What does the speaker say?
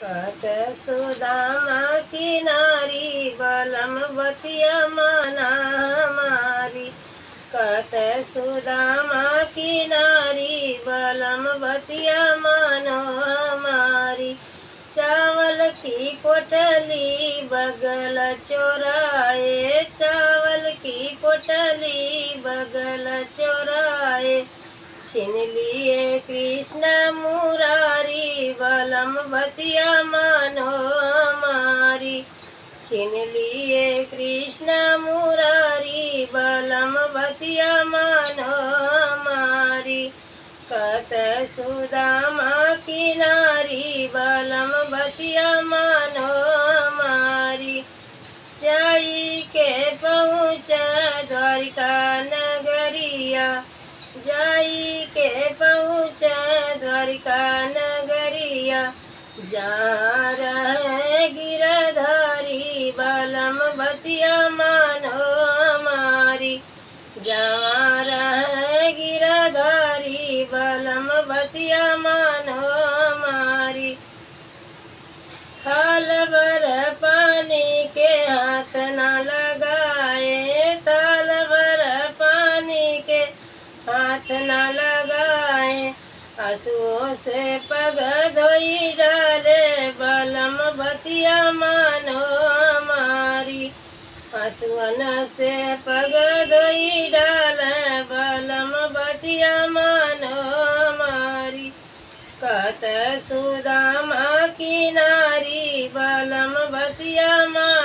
कत सुदामा की नारी बलम बतिया माना हमारी। कत सुदामा की नारी बलम बतिया मानो हमारी। चावल की पोटली बगल चोराए, चावल की पोटली बगल चोराए। छीन लिए कृष्ण मुरारी बलम बतिया मानो हमारी। छीन लिए कृष्ण मुरारी बलम बतिया मानो हमारी। कत सुदामा की नारी बलम बतिया मानो हमारी। जाई के पहुँचा द्वारिका नगरिया, जाई के पहुँचा द्वारिका नगरिया। जहाँ रहे गिरधारी बलम बतिया मानो हमारी। जहाँ रहे गिरधारी बलम बतिया मानो हमारी। थाल भर पानी के हाथ न लगाए, थाल भर पानी के हाथ न लगाए। आंसुओं से पग धोई डाले बलम बतिया मानो हमारी। आंसुओं से पग धोई डाले बलम बतिया मानो हमारी। कत सुदामा की नारी बलम बतिया मानो